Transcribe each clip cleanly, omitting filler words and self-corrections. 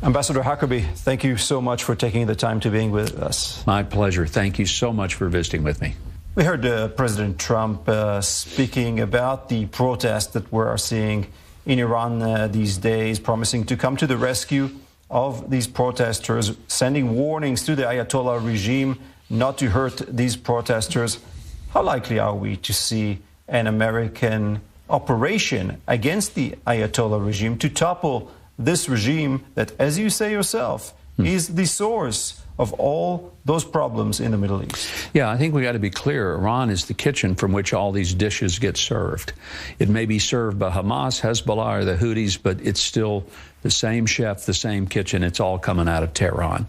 Ambassador Huckabee, thank you so much for taking the time to being with us. My pleasure. Thank you so much for visiting with me. We heard President Trump speaking about the protests that we are seeing in Iran these days, promising to come to the rescue of these protesters, sending warnings to the Ayatollah regime not to hurt these protesters. How likely are we to see an American operation against the Ayatollah regime to topple this regime that, as you say yourself, is the source of all those problems in the Middle East? Yeah, I think we got to be clear. Iran is the kitchen from which all these dishes get served. It may be served by Hamas, Hezbollah, or the Houthis, but it's still the same chef, the same kitchen. It's all coming out of Tehran.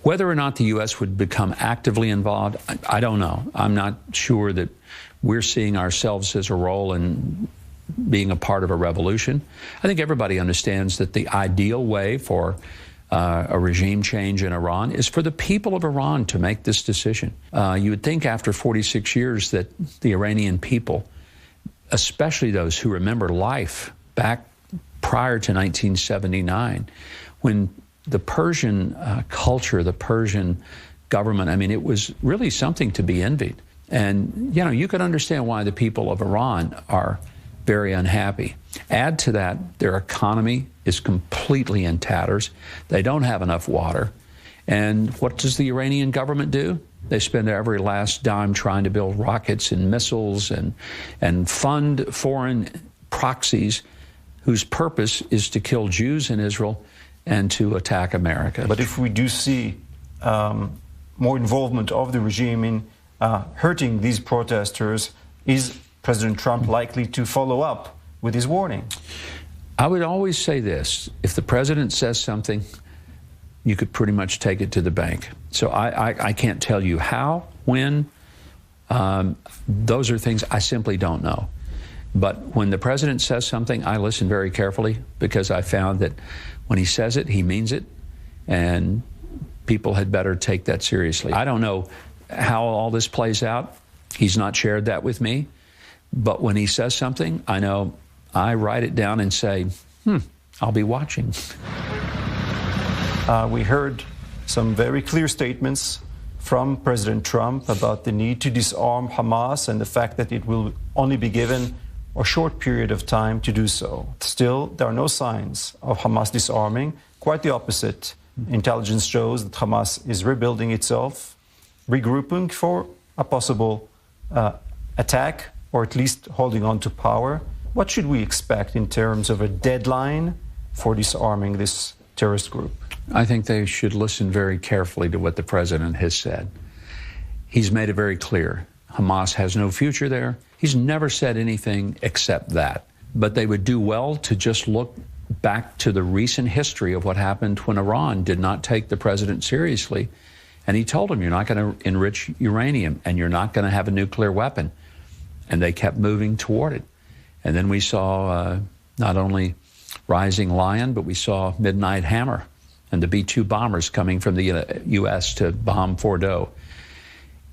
Whether or not the U.S. would become actively involved, I don't know. I'm not sure that we're seeing ourselves as a role in being a part of a revolution. I think everybody understands that the ideal way for a regime change in Iran is for the people of Iran to make this decision. You would think after 46 years that the Iranian people, especially those who remember life back prior to 1979, when the Persian culture, the Persian government, I mean, it was really something to be envied. And, you know, you can understand why the people of Iran are very unhappy. Add to that, their economy is completely in tatters. They don't have enough water. And what does the Iranian government do? They spend every last dime trying to build rockets and missiles and fund foreign proxies whose purpose is to kill Jews in Israel and to attack America. But if we do see more involvement of the regime in hurting these protesters, is President Trump likely to follow up with his warning? I would always say this: if the president says something, you could pretty much take it to the bank. So I can't tell you how, when. Those are things I simply don't know. But when the president says something, I listen very carefully, because I found that when he says it, he means it, and people had better take that seriously. I don't know how all this plays out. He's not shared that with me. But when he says something, I know I write it down and say, I'll be watching. We heard some very clear statements from President Trump about the need to disarm Hamas and the fact that it will only be given a short period of time to do so. Still, there are no signs of Hamas disarming. Quite the opposite. Intelligence shows that Hamas is rebuilding itself, regrouping for a possible attack, or at least holding on to power. What should we expect in terms of a deadline for disarming this terrorist group? I think they should listen very carefully to what the president has said. He's made it very clear. Hamas has no future there. He's never said anything except that. But they would do well to just look back to the recent history of what happened when Iran did not take the president seriously. And he told him, you're not going to enrich uranium and you're not going to have a nuclear weapon. And they kept moving toward it. And then we saw not only Rising Lion, but we saw Midnight Hammer and the B-2 bombers coming from the U.S. to bomb Fordo.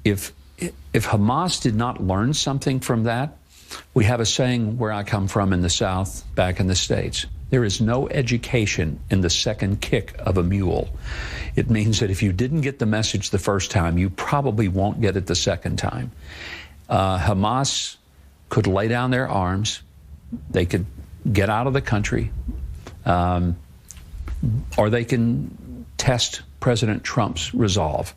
If Hamas did not learn something from that, we have a saying where I come from in the South, back in the States: there is no education in the second kick of a mule. It means that if you didn't get the message the first time, you probably won't get it the second time. Hamas could lay down their arms, they could get out of the country, or they can test President Trump's resolve.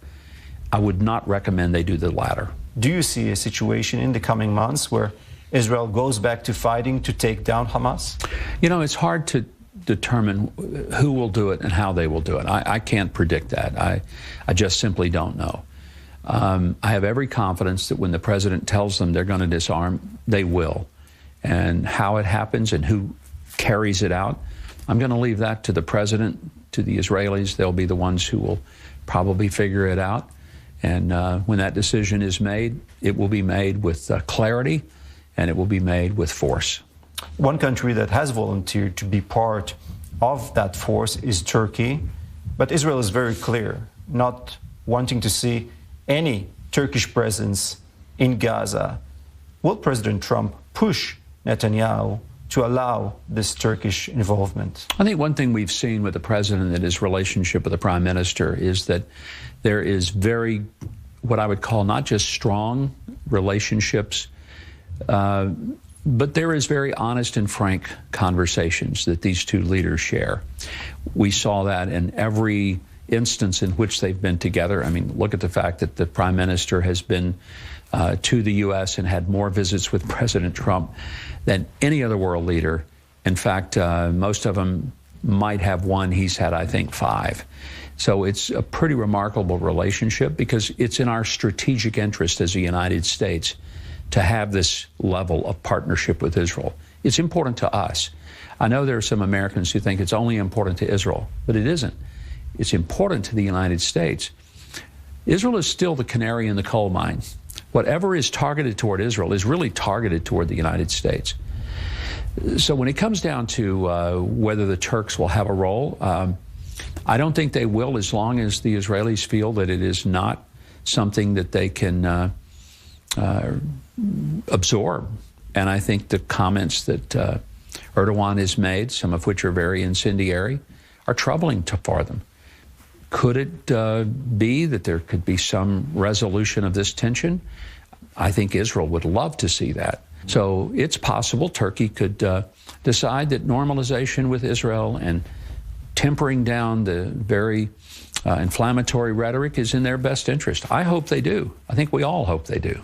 I would not recommend they do the latter. Do you see a situation in the coming months where Israel goes back to fighting to take down Hamas? You know, it's hard to determine who will do it and how they will do it. I can't predict that. I just simply don't know. I have every confidence that when the president tells them they're going to disarm, they will. And how it happens and who carries it out, I'm going to leave that to the president, to the Israelis. They'll be the ones who will probably figure it out. And when that decision is made, it will be made with clarity, and it will be made with force. One country that has volunteered to be part of that force is Turkey. But Israel is very clear, not wanting to see any Turkish presence in Gaza. Will President Trump push Netanyahu to allow this Turkish involvement? I think one thing we've seen with the president and his relationship with the prime minister is that there is very, what I would call not just strong relationships, but there is very honest and frank conversations that these two leaders share. We saw that in every instance in which they've been together. I mean, look at the fact that the prime minister has been to the U.S. and had more visits with President Trump than any other world leader. In fact, most of them might have one. He's had, I think, 5. So it's a pretty remarkable relationship because it's in our strategic interest as the United States to have this level of partnership with Israel. It's important to us. I know there are some Americans who think it's only important to Israel, but it isn't. It's important to the United States. Israel is still the canary in the coal mine. Whatever is targeted toward Israel is really targeted toward the United States. So when it comes down to whether the Turks will have a role, I don't think they will as long as the Israelis feel that it is not something that they can absorb. And I think the comments that Erdogan has made, some of which are very incendiary, are troubling for them. Could it be that there could be some resolution of this tension? I think Israel would love to see that. So it's possible Turkey could decide that normalization with Israel and tempering down the very inflammatory rhetoric is in their best interest. I hope they do. I think we all hope they do.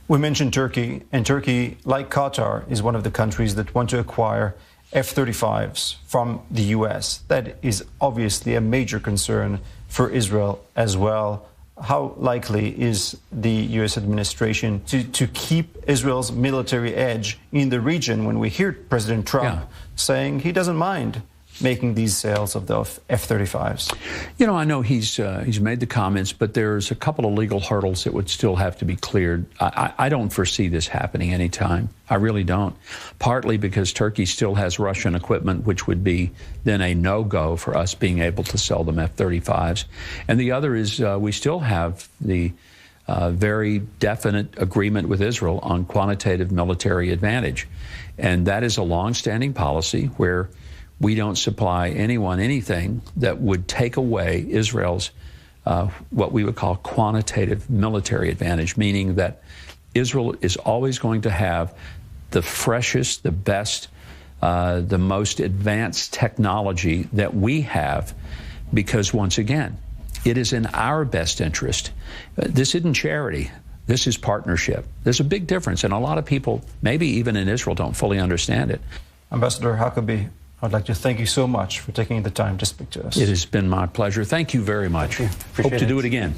We mentioned Turkey, and Turkey, like Qatar, is one of the countries that want to acquire F-35s from the U.S. That is obviously a major concern for Israel as well. How likely is the U.S. administration to keep Israel's military edge in the region when we hear President Trump saying he doesn't mind making these sales of the F-35s? You know, I know he's made the comments, but there's a couple of legal hurdles that would still have to be cleared. I don't foresee this happening anytime. I really don't. Partly because Turkey still has Russian equipment, which would be then a no-go for us being able to sell them F-35s. And the other is we still have the very definite agreement with Israel on quantitative military advantage. And that is a long-standing policy where we don't supply anyone anything that would take away Israel's what we would call quantitative military advantage, meaning that Israel is always going to have the freshest, the best, the most advanced technology that we have because, once again, it is in our best interest. This isn't charity. This is partnership. There's a big difference, and a lot of people, maybe even in Israel, don't fully understand it. Ambassador Huckabee, I'd like to thank you so much for taking the time to speak to us. It has been my pleasure. Thank you very much. Thank you. Appreciate Hope to it. do it again.